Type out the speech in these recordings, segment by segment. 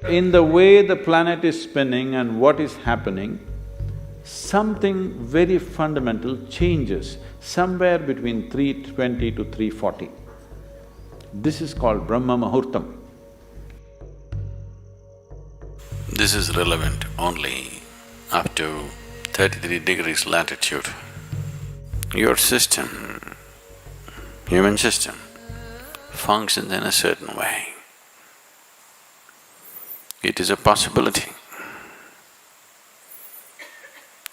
In the way the planet is spinning and what is happening, something very fundamental changes somewhere between 3:20 to 3:40. This is called Brahma Muhurtam. This is relevant only up to 33 degrees latitude. Your system, human system, functions in a certain way. It is a possibility.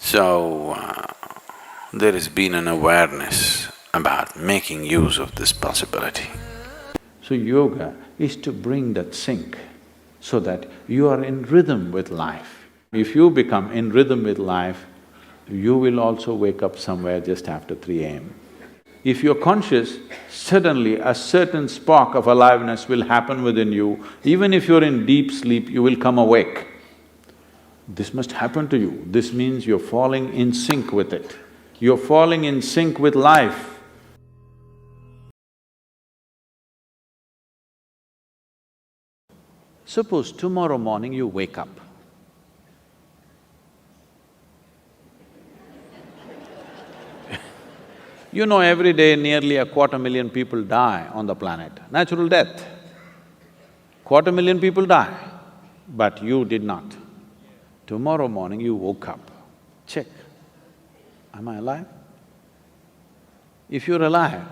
So, there has been an awareness about making use of this possibility. So yoga is to bring that sync so that you are in rhythm with life. If you become in rhythm with life, you will also wake up somewhere just after 3 AM. If you're conscious, suddenly a certain spark of aliveness will happen within you. Even if you're in deep sleep, you will come awake. This must happen to you. This means you're falling in sync with it. You're falling in sync with life. Suppose tomorrow morning you wake up. You know, every day nearly 250,000 people die on the planet, natural death. 250,000 people die, but you did not. Tomorrow morning you woke up, check, am I alive? If you're alive,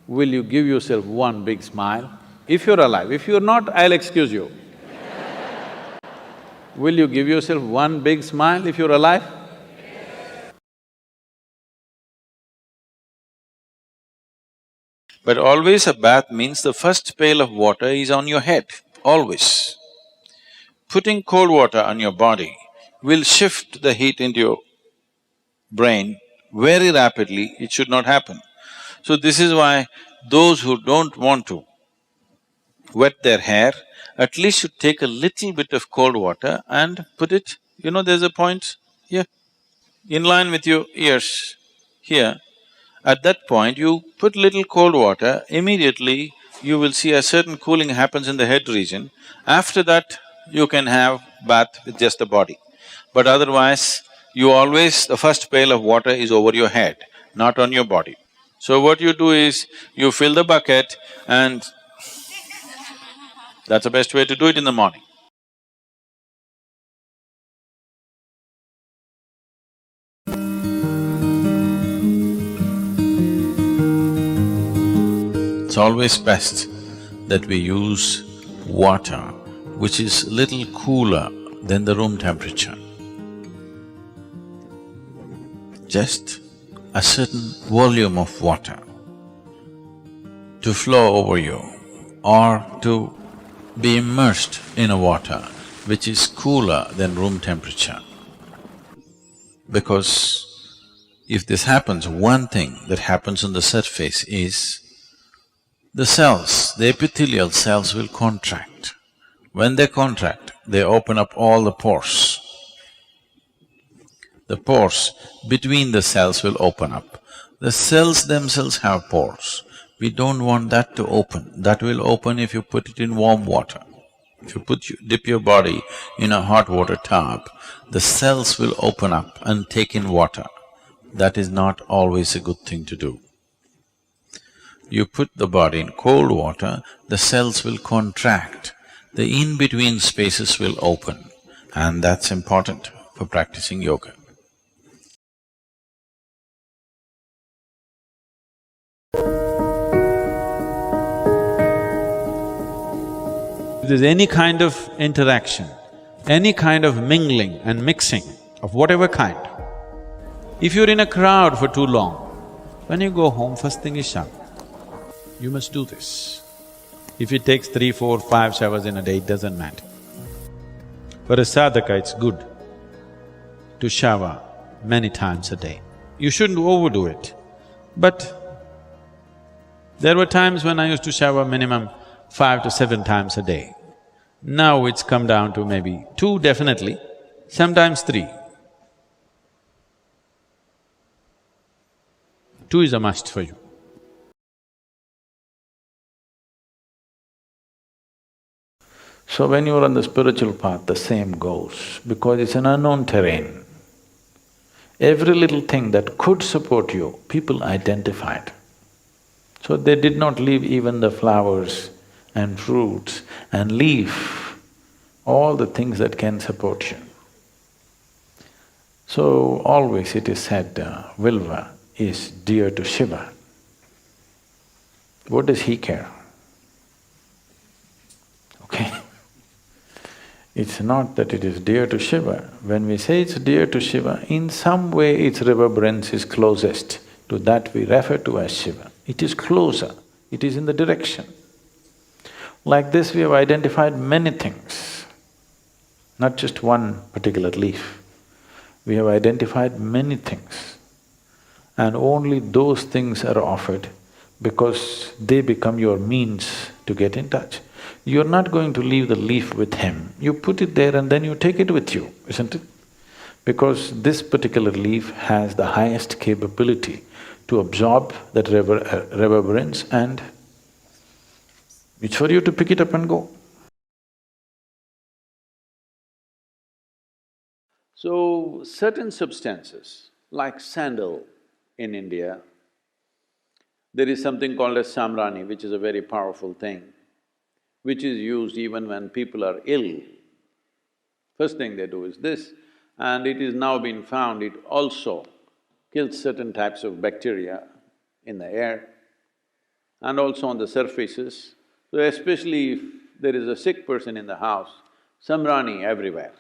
will you give yourself one big smile? If you're alive, if you're not, I'll excuse you. Will you give yourself one big smile if you're alive? But always a bath means the first pail of water is on your head, always. Putting cold water on your body will shift the heat into your brain very rapidly. It should not happen. So this is why those who don't want to wet their hair, at least should take a little bit of cold water and put it, there's a point here, in line with your ears, here. At that point, you put little cold water, immediately you will see a certain cooling happens in the head region. After that, you can have bath with just the body. But otherwise, the first pail of water is over your head, not on your body. So what you do is, you fill the bucket and that's the best way to do it in the morning. It's always best that we use water which is little cooler than the room temperature. Just a certain volume of water to flow over you or to be immersed in a water which is cooler than room temperature. Because if this happens, one thing that happens on the surface is the cells, the epithelial cells will contract. When they contract, they open up all the pores. The pores between the cells will open up. The cells themselves have pores. We don't want that to open. That will open if you put it in warm water. If you dip your body in a hot water tub, the cells will open up and take in water. That is not always a good thing to do. You put the body in cold water, the cells will contract, the in-between spaces will open, and that's important for practicing yoga. If there's any kind of interaction, any kind of mingling and mixing of whatever kind, if you're in a crowd for too long, when you go home, first thing is shower. You must do this. If it takes 3, 4, 5 showers in a day, it doesn't matter. For a sadhaka, it's good to shower many times a day. You shouldn't overdo it. But there were times when I used to shower minimum 5 to 7 times a day. Now it's come down to maybe 2 definitely, sometimes 3. 2 is a must for you. So when you're on the spiritual path, the same goes, because it's an unknown terrain. Every little thing that could support you, people identified. So they did not leave even the flowers and fruits and leaf, all the things that can support you. So always it is said, Vilva is dear to Shiva. What does he care? Okay? It's not that it is dear to Shiva. When we say it's dear to Shiva, in some way its reverberance is closest to that we refer to as Shiva. It is closer, it is in the direction. Like this, we have identified many things, not just one particular leaf. We have identified many things, and only those things are offered because they become your means to get in touch. You're not going to leave the leaf with him, you put it there and then you take it with you, isn't it? Because this particular leaf has the highest capability to absorb that reverberance, and it's for you to pick it up and go. So, certain substances, like sandal in India, there is something called as samrani, which is a very powerful thing, which is used even when people are ill. First thing they do is this, and it is now been found it also kills certain types of bacteria in the air and also on the surfaces. So especially if there is a sick person in the house, samrani everywhere.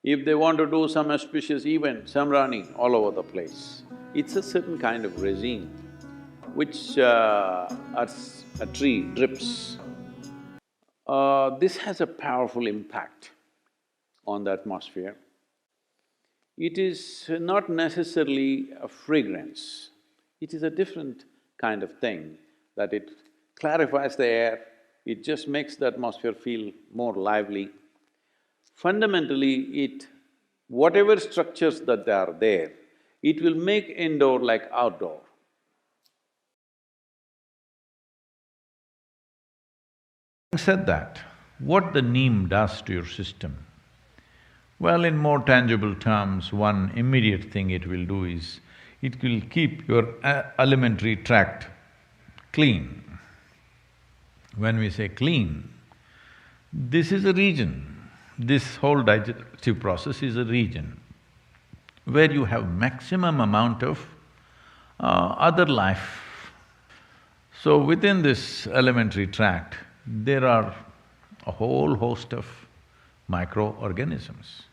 If they want to do some auspicious event, samrani all over the place. It's a certain kind of resin which a tree drips. This has a powerful impact on the atmosphere. It is not necessarily a fragrance, it is a different kind of thing, that it clarifies the air, it just makes the atmosphere feel more lively. Fundamentally, whatever structures that are there, it will make indoor like outdoor. Having said that, what the neem does to your system? Well, in more tangible terms, one immediate thing it will do is, it will keep your alimentary tract clean. When we say clean, this is a region, this whole digestive process is a region where you have maximum amount of other life. So within this alimentary tract, there are a whole host of microorganisms.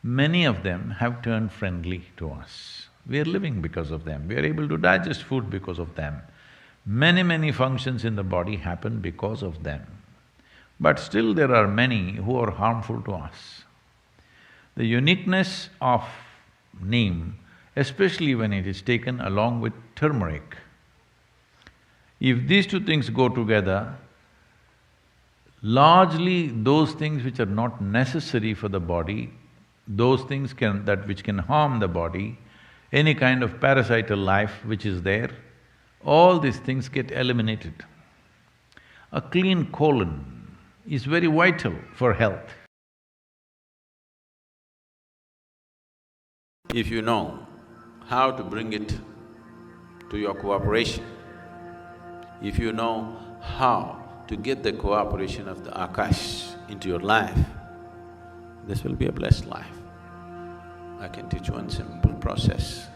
Many of them have turned friendly to us. We are living because of them, we are able to digest food because of them. Many functions in the body happen because of them. But still there are many who are harmful to us. The uniqueness of neem, especially when it is taken along with turmeric, if these two things go together, largely those things which are not necessary for the body, those things which can harm the body, any kind of parasital life which is there, all these things get eliminated. A clean colon is very vital for health. If you know how to bring it to your cooperation, if you know how to get the cooperation of the Akash into your life, this will be a blessed life. I can teach one simple process,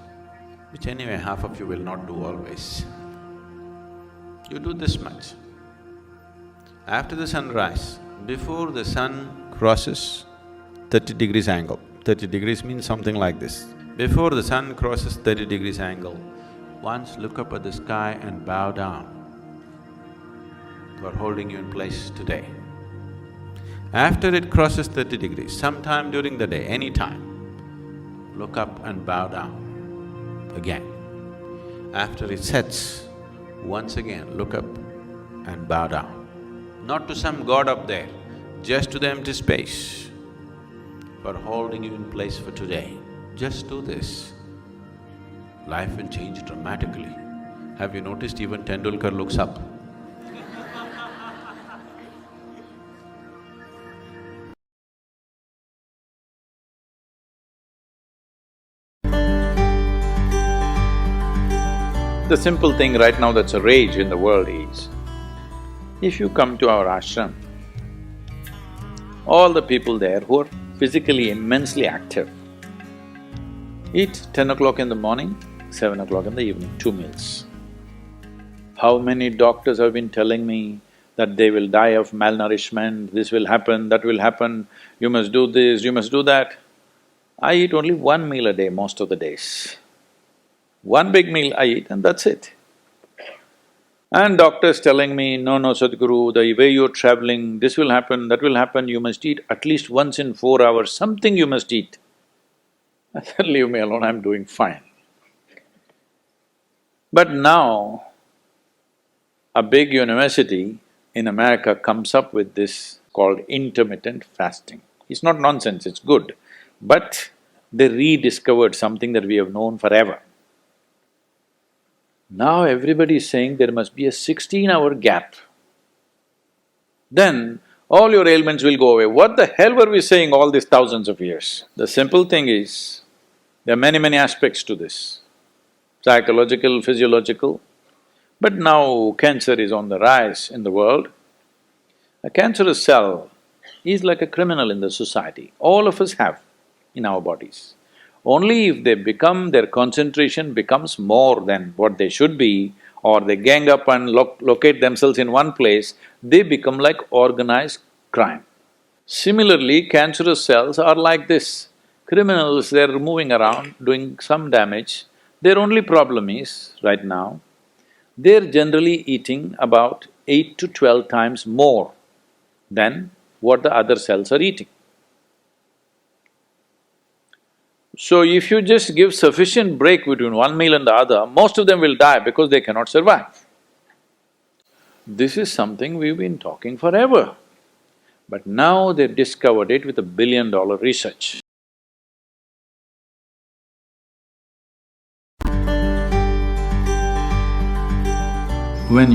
which anyway half of you will not do always. You do this much. After the sunrise, before the sun crosses 30 degrees angle, 30 degrees means something like this. Before the sun crosses 30 degrees angle, once look up at the sky and bow down for holding you in place today. After it crosses 30 degrees, sometime during the day, any time, look up and bow down again. After it sets, once again look up and bow down. Not to some god up there, just to the empty space for holding you in place for today. Just do this. Life will change dramatically. Have you noticed even Tendulkar looks up? The simple thing right now that's a rage in the world is, if you come to our ashram, all the people there who are physically immensely active eat 10 o'clock in the morning, 7 o'clock in the evening, 2 meals. How many doctors have been telling me that they will die of malnourishment, this will happen, that will happen, you must do this, you must do that. I eat only 1 meal a day most of the days. One big meal I eat and that's it. And doctors telling me, no, Sadhguru, the way you're traveling, this will happen, that will happen, you must eat at least once in 4 hours, something you must eat. I said, leave me alone, I'm doing fine. But now, a big university in America comes up with this called intermittent fasting. It's not nonsense, it's good, but they rediscovered something that we have known forever. Now everybody is saying there must be a 16-hour gap. Then all your ailments will go away. What the hell were we saying all these thousands of years? The simple thing is, there are many aspects to this, psychological, physiological. But now cancer is on the rise in the world. A cancerous cell is like a criminal in the society. All of us have in our bodies. Only if their concentration becomes more than what they should be, or they gang up and locate themselves in one place, they become like organized crime. Similarly, cancerous cells are like this. Criminals, they're moving around, doing some damage. Their only problem is, right now, they're generally eating about 8 to 12 times more than what the other cells are eating. So if you just give sufficient break between one meal and the other, most of them will die because they cannot survive. This is something we've been talking forever, but now they've discovered it with $1 billion research. When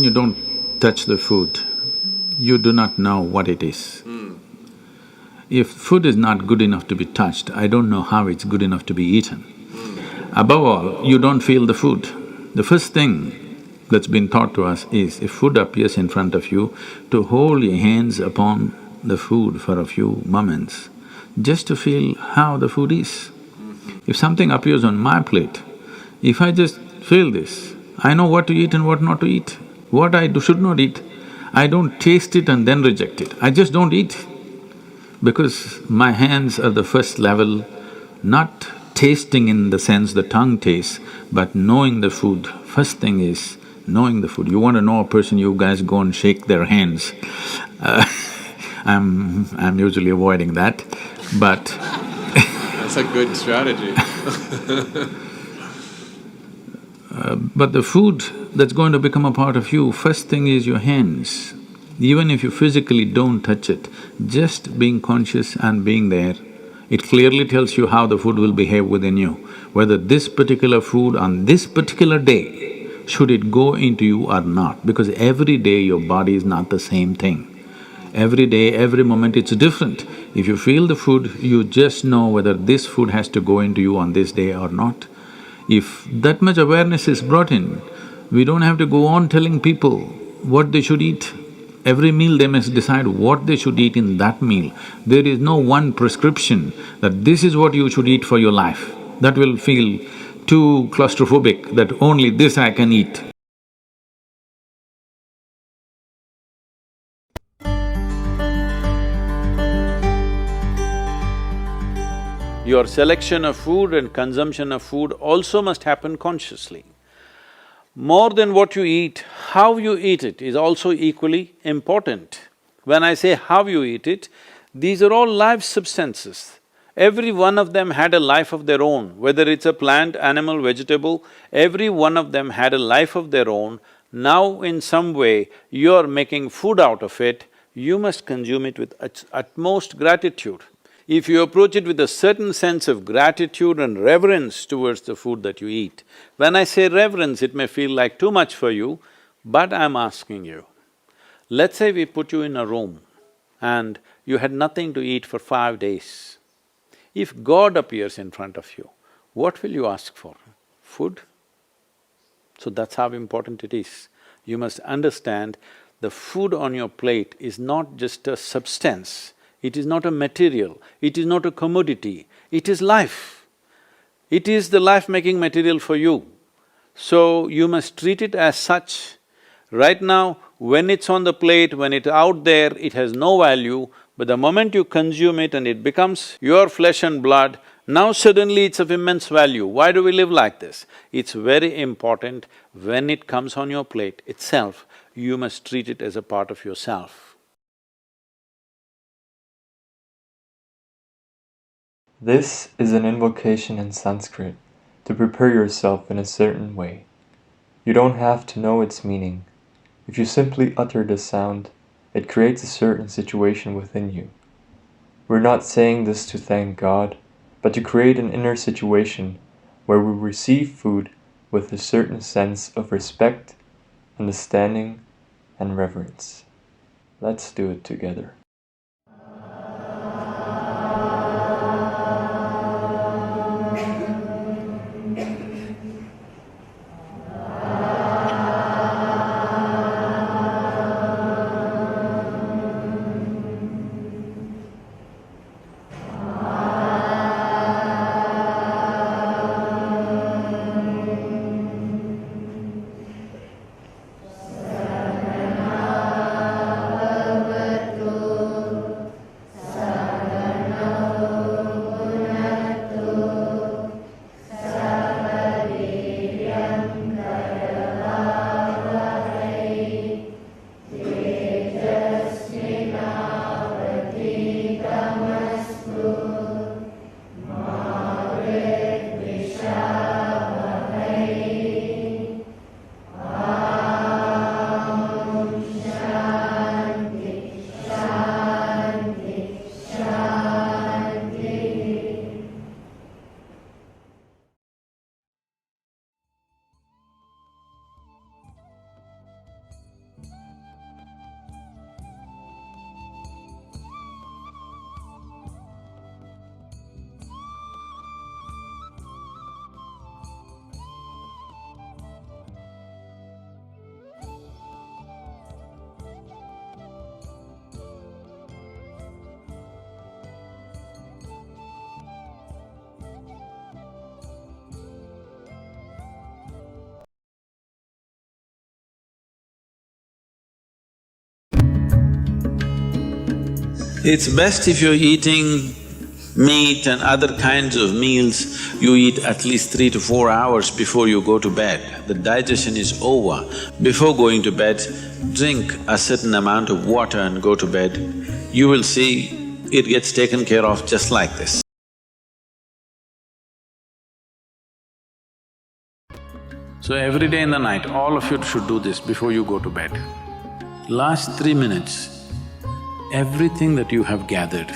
you don't touch the food, you do not know what it is. If food is not good enough to be touched, I don't know how it's good enough to be eaten. Above all, you don't feel the food. The first thing that's been taught to us is, if food appears in front of you, to hold your hands upon the food for a few moments, just to feel how the food is. If something appears on my plate, if I just feel this, I know what to eat and what not to eat, what I should not eat. I don't taste it and then reject it, I just don't eat. Because my hands are the first level, not tasting in the sense the tongue tastes, but knowing the food. First thing is knowing the food. You want to know a person, you guys go and shake their hands. I'm usually avoiding that, but That's a good strategy. But the food that's going to become a part of you, first thing is your hands. Even if you physically don't touch it, just being conscious and being there, it clearly tells you how the food will behave within you. Whether this particular food on this particular day, should it go into you or not, because every day your body is not the same thing. Every day, every moment it's different. If you feel the food, you just know whether this food has to go into you on this day or not. If that much awareness is brought in, we don't have to go on telling people what they should eat. Every meal they must decide what they should eat in that meal. There is no one prescription that this is what you should eat for your life. That will feel too claustrophobic, that only this I can eat. Your selection of food and consumption of food also must happen consciously. More than what you eat, how you eat it is also equally important. When I say how you eat it, these are all live substances. Every one of them had a life of their own, whether it's a plant, animal, vegetable, every one of them had a life of their own. Now in some way, you're making food out of it, you must consume it with utmost gratitude. If you approach it with a certain sense of gratitude and reverence towards the food that you eat, when I say reverence, it may feel like too much for you, but I'm asking you, let's say we put you in a room and you had nothing to eat for 5 days. If God appears in front of you, what will you ask for? food. So that's how important it is. You must understand the food on your plate is not just a substance, it is not a material, it is not a commodity, it is life. It is the life-making material for you. So you must treat it as such. Right now, when it's on the plate, when it's out there, it has no value, but the moment you consume it and it becomes your flesh and blood, now suddenly it's of immense value. Why do we live like this? It's very important when it comes on your plate itself, you must treat it as a part of yourself. This is an invocation in Sanskrit to prepare yourself in a certain way. You don't have to know its meaning. If you simply utter the sound, it creates a certain situation within you. We're not saying this to thank God, but to create an inner situation where we receive food with a certain sense of respect, understanding, and reverence. Let's do it together. It's best if you're eating meat and other kinds of meals, you eat at least 3 to 4 hours before you go to bed. The digestion is over. Before going to bed, drink a certain amount of water and go to bed. You will see it gets taken care of just like this. So every day in the night, all of you should do this before you go to bed. Last 3 minutes, everything that you have gathered,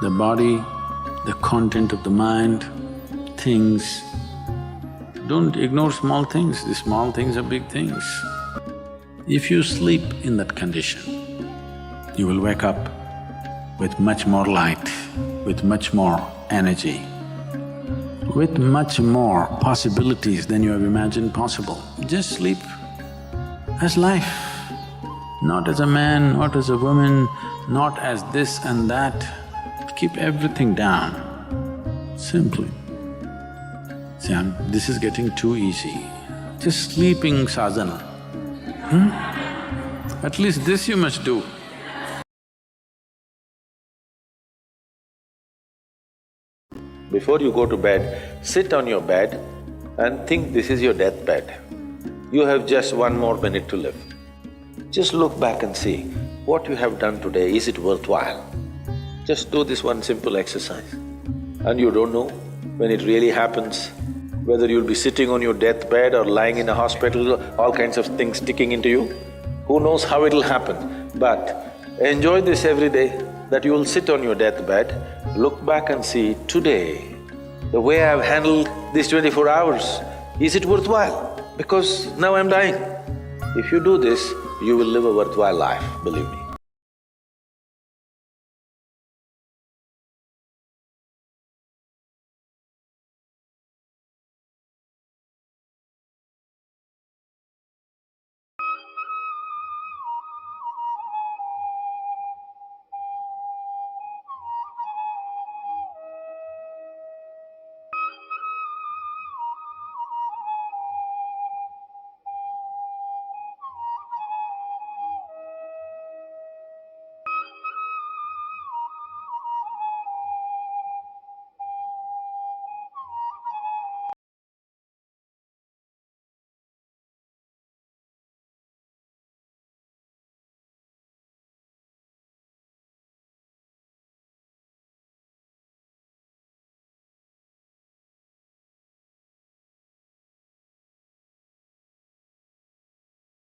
the body, the content of the mind, things, don't ignore small things, the small things are big things. If you sleep in that condition, you will wake up with much more light, with much more energy, with much more possibilities than you have imagined possible. Just sleep as life, not as a man, not as a woman, not as this and that. Keep everything down, simply. See, this is getting too easy. Just sleeping sadhana. At least this you must do. Before you go to bed, sit on your bed and think this is your deathbed. You have just 1 more minute to live. Just look back and see what you have done today, is it worthwhile? Just do this one simple exercise. And you don't know when it really happens, whether you'll be sitting on your deathbed or lying in a hospital, all kinds of things sticking into you. Who knows how it'll happen, but enjoy this every day, that you will sit on your deathbed, look back and see, today, the way I've handled these 24 hours, is it worthwhile? Because now I'm dying. If you do this, you will live a worthwhile life, believe me.